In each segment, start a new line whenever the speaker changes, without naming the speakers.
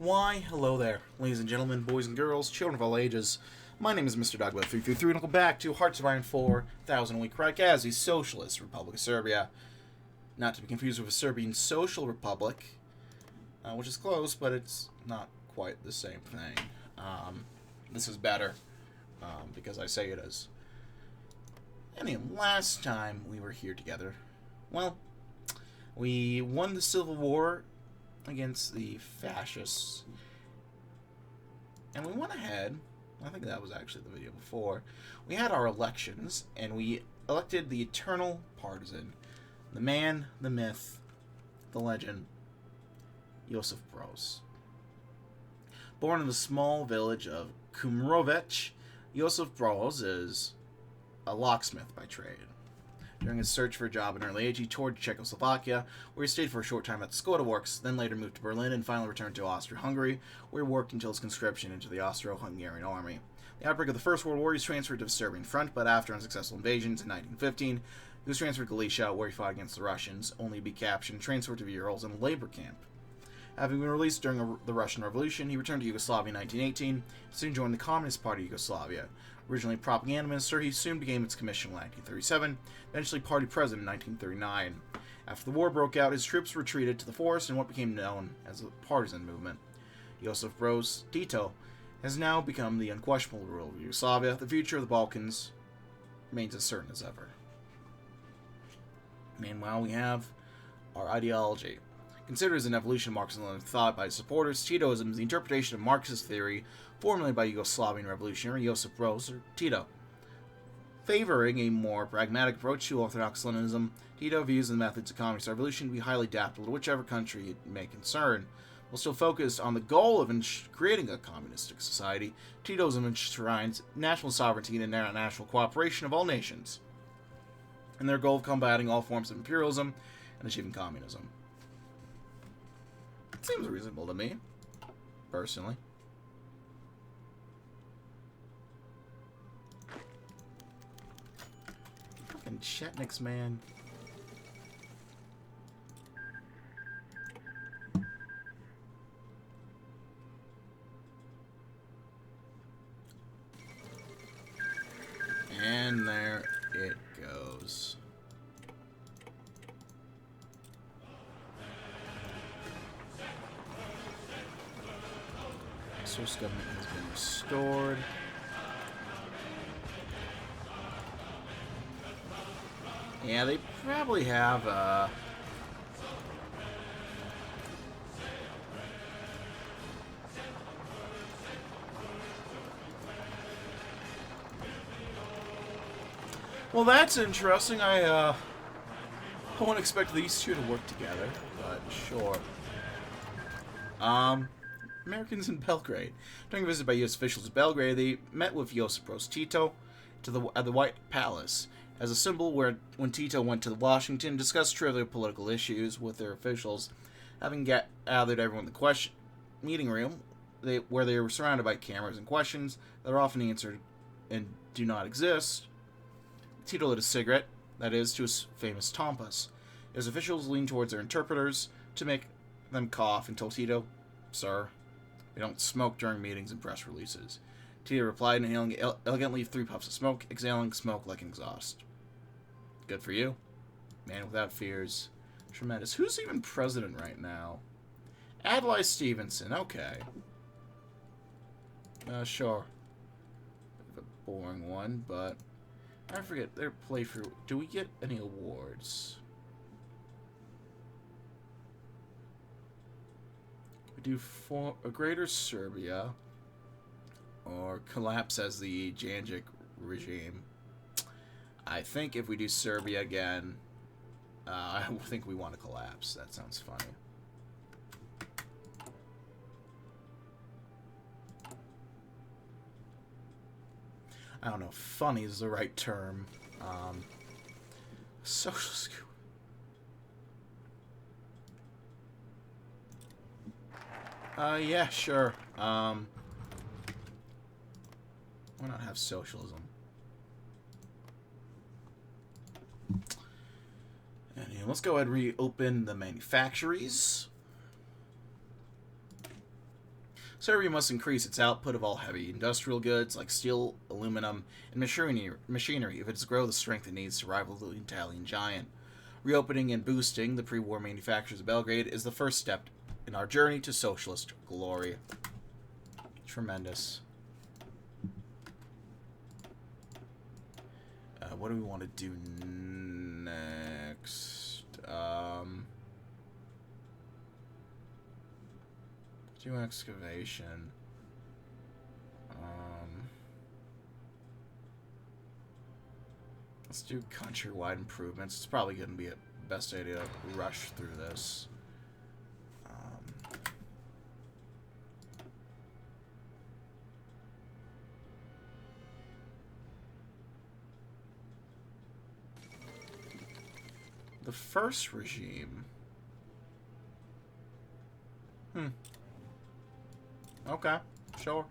Why, hello there, ladies and gentlemen, boys and girls, children of all ages. My name is Mr. DB333, and welcome back to Hearts of Iron 4, 1000 Week Reich as the Socialist Republic of Serbia. Not to be confused with a Serbian Social Republic, which is close, but it's not quite the same thing. This is better, because I say it is. Anyway, last time we were here together, well, we won the Civil War against the fascists, and we went ahead. I think that was actually the video before. We had our elections, and we elected the eternal partisan, the man, the myth, the legend, Josip Broz. Born in the small village of Kumrovec, Josip Broz is a locksmith by trade. During his search for a job in early age, he toured Czechoslovakia, where he stayed for a short time at the Skoda Works, then later moved to Berlin, and finally returned to Austria-Hungary, where he worked until his conscription into the Austro-Hungarian army. The outbreak of the First World War, he was transferred to the Serbian front, but after unsuccessful invasions in 1915, he was transferred to Galicia, where he fought against the Russians, only to be captured and transferred to the Urals in a labor camp. Having been released during the Russian Revolution, he returned to Yugoslavia in 1918, and soon joined the Communist Party of Yugoslavia. Originally a propaganda minister, he soon became its commissioner in 1937, eventually party president in 1939. After the war broke out, his troops retreated to the forest in what became known as the partisan movement. Josip Broz Tito has now become the unquestionable ruler of Yugoslavia. The future of the Balkans remains as certain as ever. Meanwhile, we have our ideology. Considered as an evolution of Marxism thought by its supporters, Titoism is the interpretation of Marxist theory formulated by Yugoslavian revolutionary Josip Broz, or Tito. Favoring a more pragmatic approach to Orthodox Leninism, Tito views the methods of communist revolution to be highly adaptable to whichever country it may concern. While still focused on the goal of creating a communistic society, Titoism enshrines national sovereignty and international cooperation of all nations, in their goal of combating all forms of imperialism and achieving communism. It seems reasonable to me, personally. Fucking Chetniks, man. And there it goes. Source government has been restored. Yeah, they probably have well, that's interesting. I wouldn't expect these two to work together, but sure. Americans in Belgrade. During a visit by U.S. officials to Belgrade, they met with Josip Broz Tito at the White Palace as a symbol when Tito went to Washington and discussed trivial political issues with their officials. Having gathered everyone in the meeting room, where they were surrounded by cameras and questions that are often answered and do not exist, Tito lit a cigarette, that is, to his famous Tompas. His officials leaned towards their interpreters to make them cough and told Tito, "Sir, we don't smoke during meetings and press releases." Tito replied, inhaling elegantly 3 puffs of smoke, exhaling smoke like an exhaust. Good for you. Man without fears. Tremendous. Who's even president right now? Adlai Stevenson. Okay. Sure. Bit of a boring one, but I forget their playthrough. Do we get any awards? We do for a greater Serbia, or collapse as the Janjic regime. I think if we do Serbia again, I think we want to collapse. That sounds funny. I don't know if funny is the right term. Social school. Yeah, sure. Why not have socialism? Anyway, let's go ahead and reopen the manufactories. Serbia must increase its output of all heavy industrial goods like steel, aluminum, and machinery if it is to grow the strength it needs to rival the Italian giant. Reopening and boosting the pre-war manufacturers of Belgrade is the first step in our journey to socialist glory. Tremendous. What do we want to do next? Do excavation. Let's do countrywide improvements. It's probably going to be a best idea to rush through this. The first regime. Okay, sure.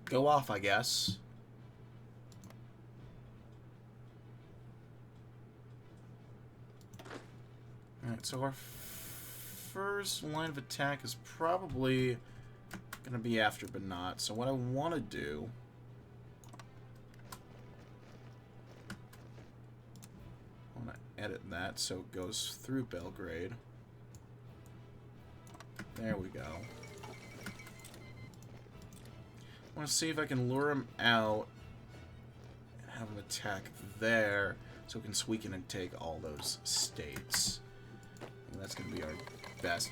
Go off, I guess. Alright, so our first line of attack is probably gonna be after Banat. So what I want to do... I want to edit that so it goes through Belgrade. There we go. I want to see if I can lure him out and have him attack there so we can weaken and take all those states. And that's going to be our best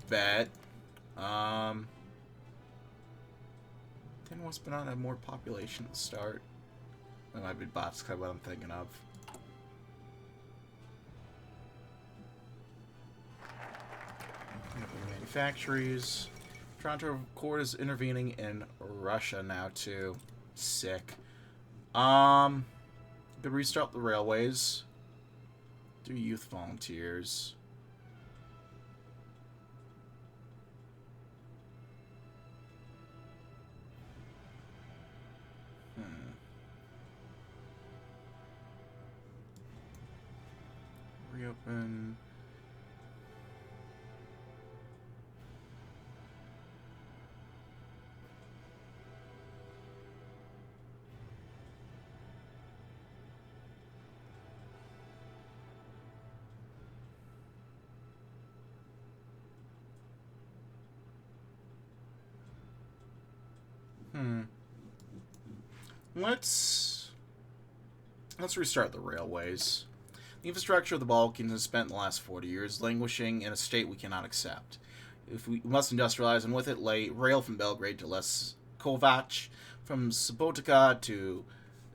bet. Didn't West Banana have more population at the start? That might be bots, kind of what I'm thinking of. Manufactories. Toronto Court is intervening in Russia now too. Sick. Could restart the railways. Do youth volunteers. Reopen. Let's restart the railways. The infrastructure of the Balkans has spent the last 40 years languishing in a state we cannot accept. If we must industrialize, and with it lay rail from Belgrade to Leskovac, from Subotica to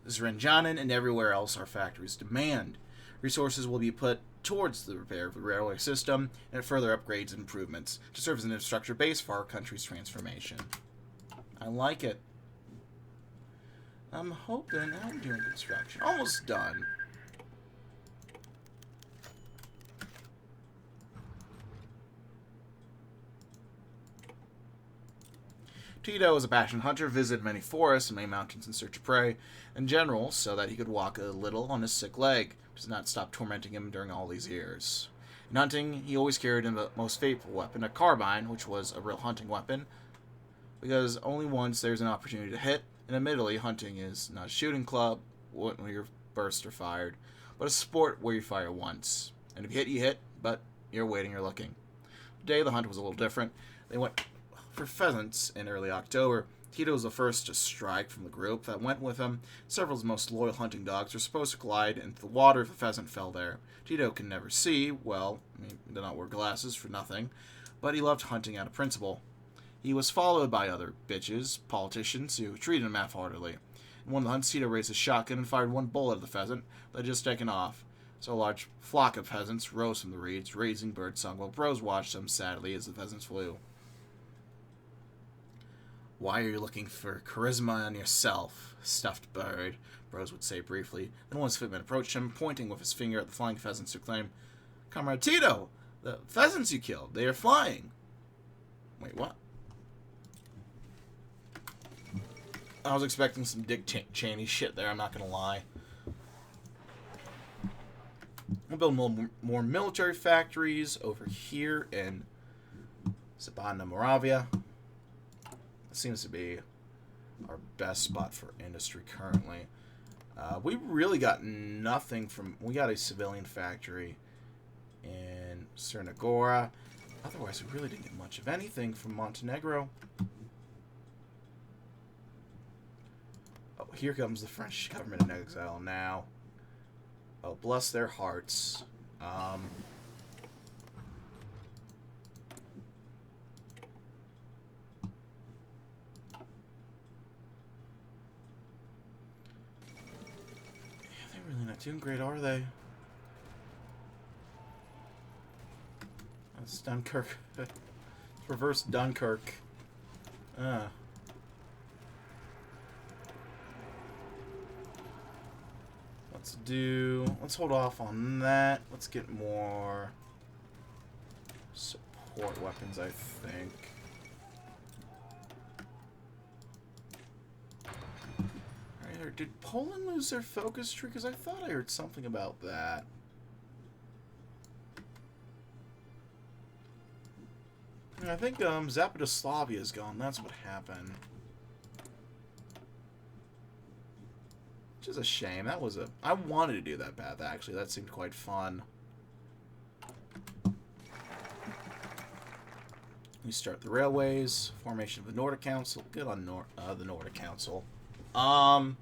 Zrenjanin, and everywhere else our factories demand. Resources will be put towards the repair of the railway system and further upgrades and improvements to serve as an infrastructure base for our country's transformation. I like it. I'm hoping... How are we doing construction? Almost done. Tito was a passionate hunter, visited many forests and many mountains in search of prey, in general, so that he could walk a little on his sick leg, which did not stop tormenting him during all these years. In hunting, he always carried in the most faithful weapon, a carbine, which was a real hunting weapon, because only once there's an opportunity to hit, and admittedly, hunting is not a shooting club when your bursts are fired, but a sport where you fire once. And if you hit, you hit, but you're waiting, you're looking. Today, the hunt was a little different. They went for pheasants in early October. Tito was the first to strike from the group that went with him. Several of his most loyal hunting dogs were supposed to glide into the water if a pheasant fell there. Tito can never see, well, he did not wear glasses for nothing, but he loved hunting out of principle. He was followed by other bitches, politicians, who treated him half-heartedly. In one of the hunts, Tito raised his shotgun and fired one bullet at the pheasant that had just taken off. So a large flock of pheasants rose from the reeds, raising birdsong, while Bros watched them sadly as the pheasants flew. "Why are you looking for charisma in yourself, stuffed bird?" Bros would say briefly. Then one of his footmen approached him, pointing with his finger at the flying pheasants to claim, "Comrade Tito, the pheasants you killed, they are flying." Wait, what? I was expecting some Dick Cheney shit there, I'm not gonna lie. We'll build more military factories over here in Zabana, Moravia. That seems to be our best spot for industry currently. We really got nothing from... We got a civilian factory in Crnogora. Otherwise, we really didn't get much of anything from Montenegro. Oh, here comes the French government in exile now. Oh, bless their hearts. Yeah, they're really not doing great, are they? That's Dunkirk. Reverse Dunkirk. Let's hold off on that. Let's get more support weapons, I think. Alright, did Poland lose their focus tree? Because I thought I heard something about that. I think Zapadoslavia is gone. That's what happened. Which is a shame. That was a... I wanted to do that path, actually. That seemed quite fun. We start the railways. Formation of the Nordic Council. Good on the Nordic Council. Do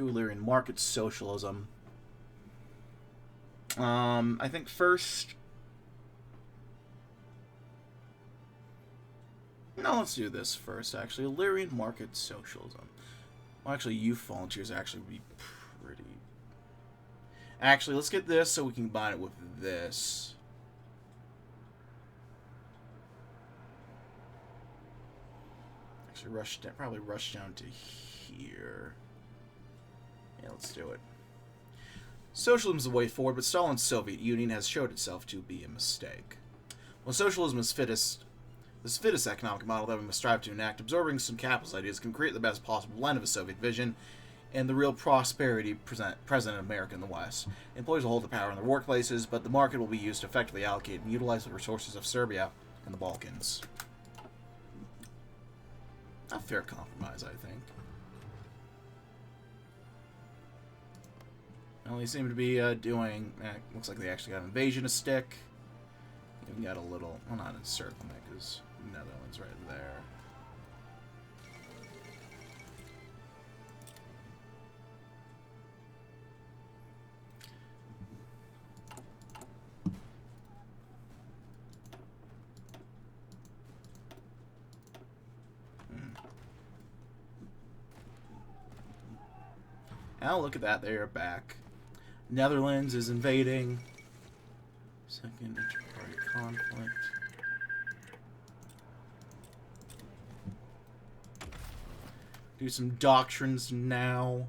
Illyrian market socialism. I think first... No, let's do this first, actually. Illyrian market socialism. Well, actually, youth volunteers actually would be pretty... Actually, let's get this so we can combine it with this. Actually, probably rush down to here. Yeah, let's do it. Socialism is the way forward, but Stalin's Soviet Union has showed itself to be a mistake. When socialism is this fittest economic model that we must strive to enact, absorbing some capitalist ideas, can create the best possible blend of a Soviet vision and the real prosperity present in America and the West. Employees will hold the power in their workplaces, but the market will be used to effectively allocate and utilize the resources of Serbia and the Balkans. A fair compromise, I think. Well, they seem to be doing... looks like they actually got an invasion to stick. Even got a little... Well, not encirclement, because Netherlands right there. Now look at that, they are back. Netherlands is invading. Second inter-party conflict. Do some doctrines now.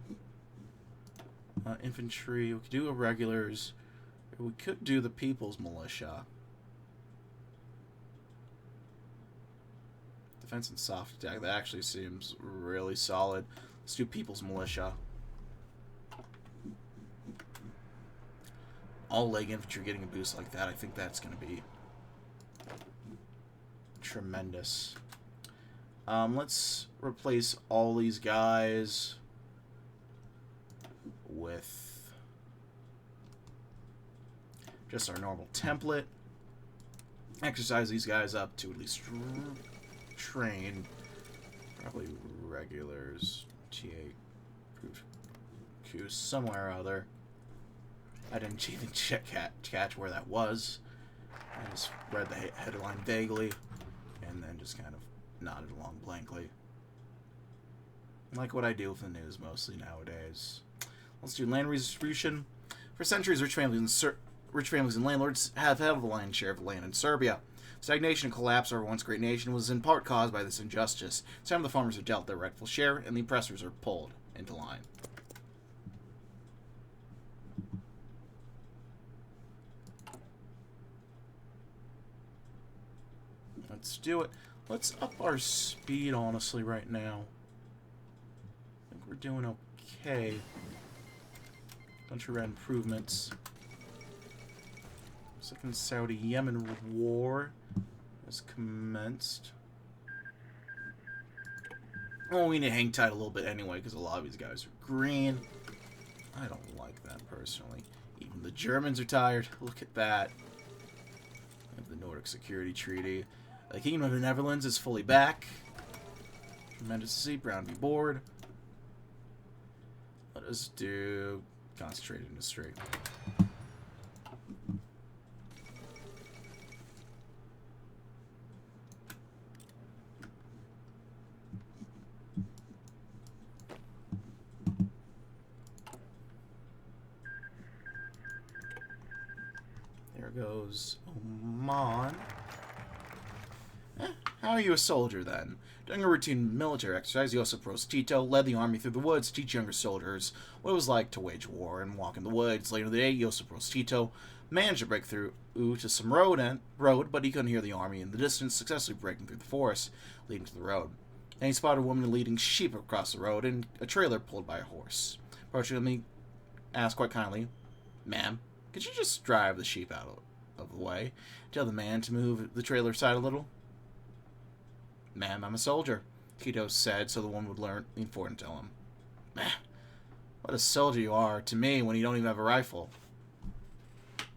Infantry. We could do irregulars. We could do the People's Militia. Defense and soft attack. That actually seems really solid. Let's do People's Militia. All leg infantry getting a boost like that, I think that's going to be tremendous. Let's replace all these guys with just our normal template. Exercise these guys up to at least train. Probably regulars, TA, somewhere or other. I didn't even catch where that was. I just read the headline vaguely, and then just kind of nodded along blankly. Like what I do with the news mostly nowadays. Let's do land redistribution. For centuries, rich families and landlords have held the lion's share of the land in Serbia. Stagnation and collapse of our once great nation was in part caused by this injustice. Some of the farmers are dealt their rightful share, and the oppressors are pulled into line. Let's do it. Let's up our speed, honestly, right now. I think we're doing okay. Country red improvements. Second Saudi-Yemen war has commenced. Oh, we need to hang tight a little bit anyway, because a lot of these guys are green. I don't like that, personally. Even the Germans are tired. Look at that. We have the Nordic Security Treaty. The Kingdom of the Netherlands is fully back. Tremendous to see. Brown v. Board. Let us do concentrated industry. There goes Oman. How are you a soldier, then? During a routine military exercise, Josip Tito led the army through the woods to teach younger soldiers what it was like to wage war and walk in the woods. Later in the day, Josip Tito managed to break through to some road, but he couldn't hear the army in the distance, successfully breaking through the forest leading to the road. Then he spotted a woman leading sheep across the road and a trailer pulled by a horse. Approaching him, he asked quite kindly, "Ma'am, could you just drive the sheep out of the way? Tell the man to move the trailer aside a little." "Ma'am, I'm a soldier," Tito said, so the woman would lean forward and tell him. What a soldier you are to me when you don't even have a rifle.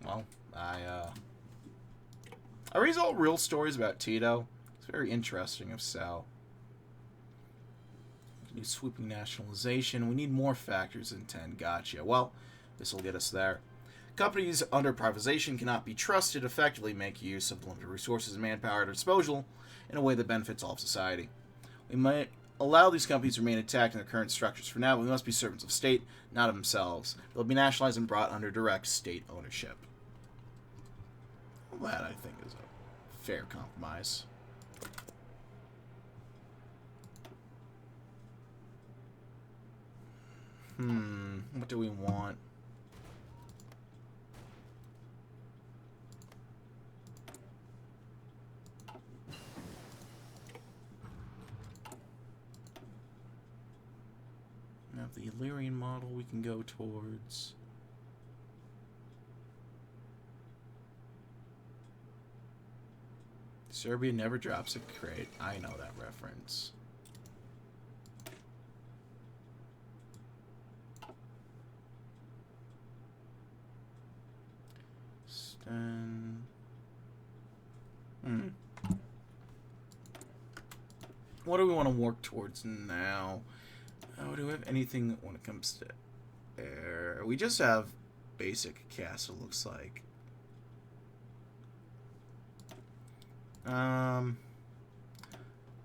Well, are these all real stories about Tito? It's very interesting if so. We need sweeping nationalization. We need more factors in 10. Gotcha. Well, this will get us there. Companies under privatization cannot be trusted to effectively make use of the limited resources and manpower at their disposal in a way that benefits all of society. We might allow these companies to remain intact in their current structures for now, but we must be servants of state, not of themselves. They'll be nationalized and brought under direct state ownership. Well, that, I think, is a fair compromise. What do we want? Now the Illyrian model we can go towards. Serbia never drops a crate. I know that reference. What do we want to work towards now? Do we have anything when it comes to air? We just have basic castle, looks like.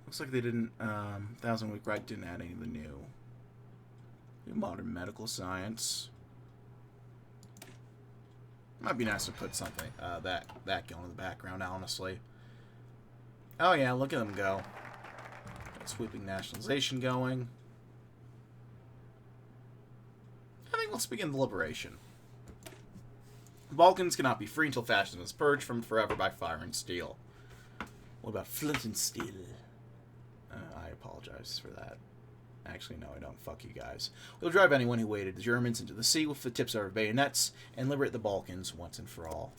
Looks like they didn't, 1000 Week Reich didn't add any of the new modern medical science. Might be nice to put something, that going in the background, honestly. Oh yeah, look at them go. Got sweeping nationalization going. I think let's begin the liberation. The Balkans cannot be free until fascism is purged from forever by fire and steel. What about flint and steel? I apologize for that. Actually, no, I don't. Fuck you guys. We'll drive anyone who waded the Germans into the sea with the tips of our bayonets and liberate the Balkans once and for all.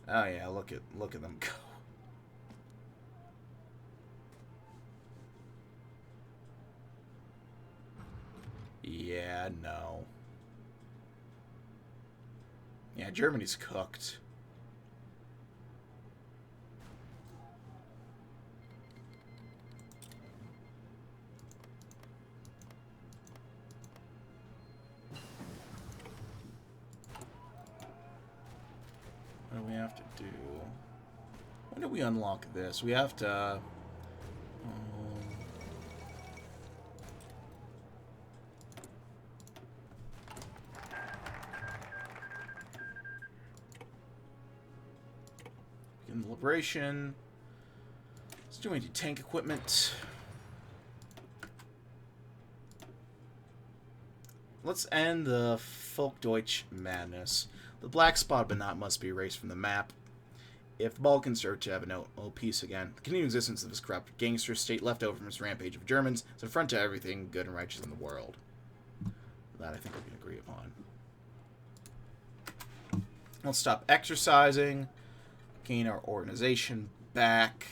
Oh yeah, look at them go. Yeah, no. Yeah, Germany's cooked. What do we have to do? When do we unlock this? We have to... begin the liberation. Let's do anti-tank equipment. Let's end the Volksdeutsch madness. The black spot but not must be erased from the map. If the Balkans start to have a no peace again, the continued existence of this corrupt gangster state left over from this rampage of Germans is an affront to everything good and righteous in the world. That I think we can agree upon. Let's stop exercising, gain our organization back.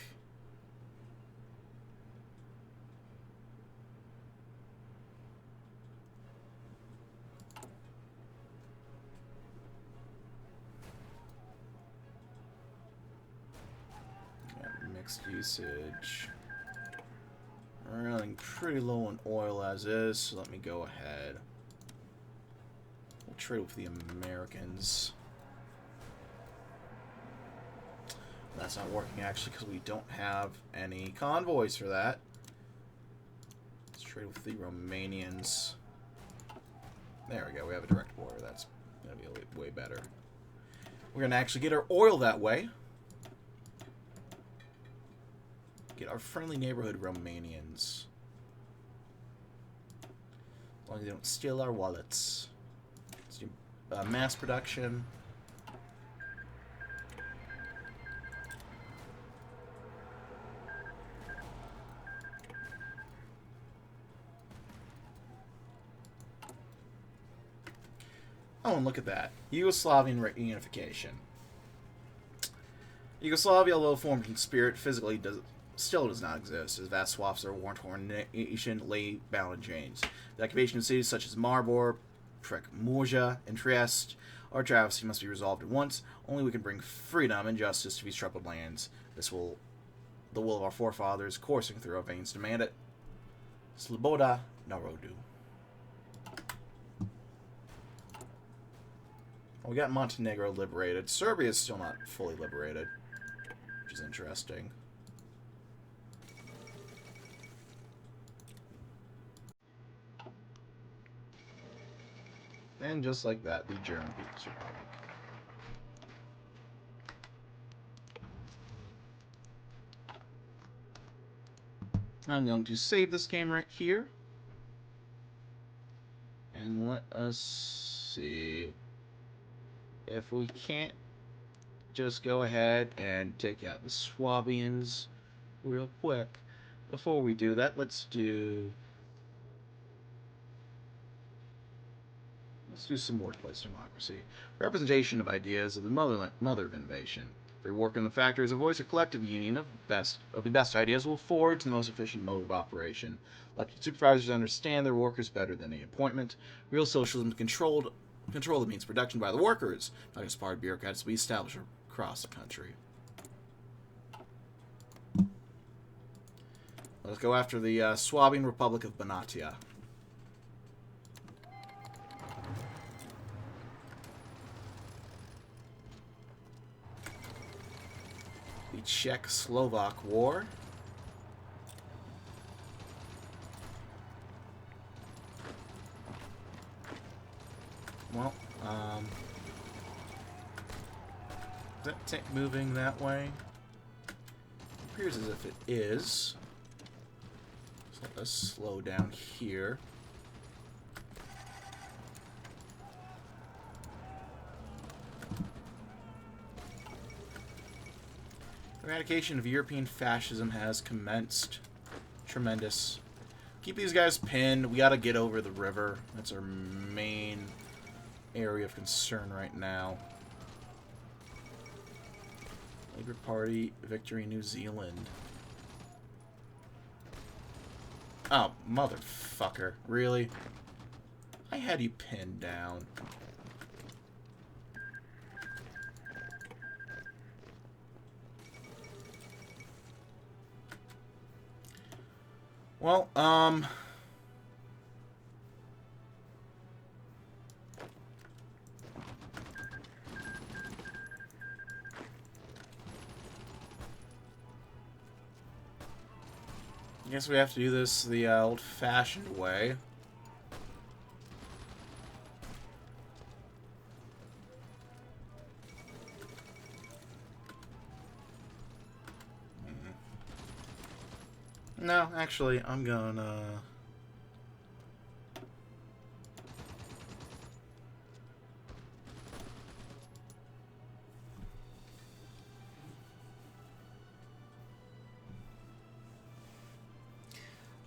Mixed usage. We're running pretty low on oil as is, so let me go ahead. We'll trade with the Americans. That's not working actually because we don't have any convoys for that. Let's trade with the Romanians. There we go, we have a direct border. That's going to be way better. We're going to actually get our oil that way. Get our friendly neighborhood Romanians. As long as they don't steal our wallets. Let's do mass production. Oh, and look at that. Yugoslavian reunification. Yugoslavia, although formed in spirit, physically still does not exist, as vast swaths of their war-torn nation lay bound in chains. The occupation of cities such as Maribor, Prekmurja, and Trieste, our travesty must be resolved at once. Only we can bring freedom and justice to these troubled lands. The will of our forefathers coursing through our veins demand it. Sloboda Narodu. Well, we got Montenegro liberated. Serbia is still not fully liberated, which is interesting. And just like that, the German People's Republic. I'm going to save this game right here. And let us see if we can't just go ahead and take out the Swabians real quick. Before we do that, let's do some workplace democracy. Representation of ideas of the mother of innovation. Free work in the factory is a voice of collective union of the best ideas will forward to the most efficient mode of operation. Elected supervisors understand their workers better than any appointment. Real socialism is control that means production by the workers, not inspired bureaucrats to be established across the country. Let's go after the Swabian Republic of Banatia. The Czech-Slovak War. Well, is that tank moving that way? It appears as if it is. So let us slow down here. Eradication of European fascism has commenced. Tremendous. Keep these guys pinned. We gotta get over the river. That's our main area of concern right now. Labour Party victory New Zealand. Oh, motherfucker. Really? I had you pinned down. Well, I guess we have to do this the old-fashioned way. No, actually, I'm gonna...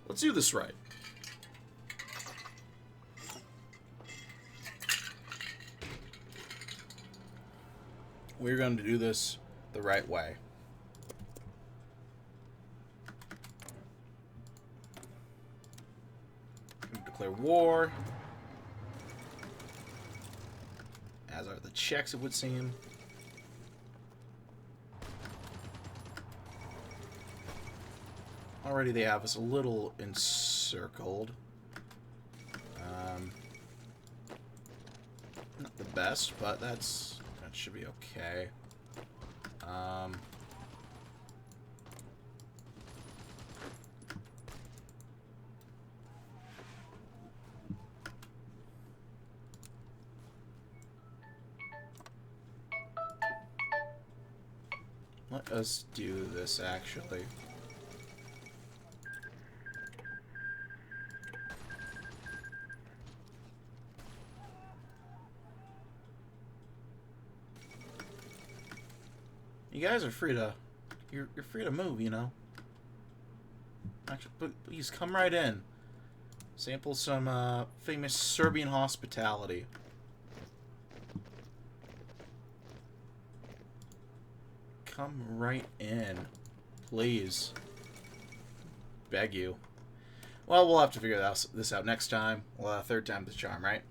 Let's do this right. We're going to do this the right way. Declare war. As are the Czechs, it would seem. Already they have us a little encircled. Not the best, but that should be okay. Let us do this, actually. You guys are free to... You're free to move, you know? Actually, please, come right in. Sample some, famous Serbian hospitality. Come right in. Please. Beg you. Well, we'll have to figure this out next time. Well, third time's the charm, right?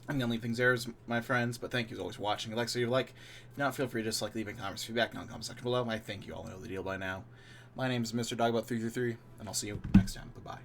I'm going to leave things there, my friends, but thank you as always for watching. If you like, if not, feel free to dislike, leaving comments, feedback in the comment section below. I think you all know the deal by now. My name is Mr. Dogbot333, and I'll see you next time. Bye-bye.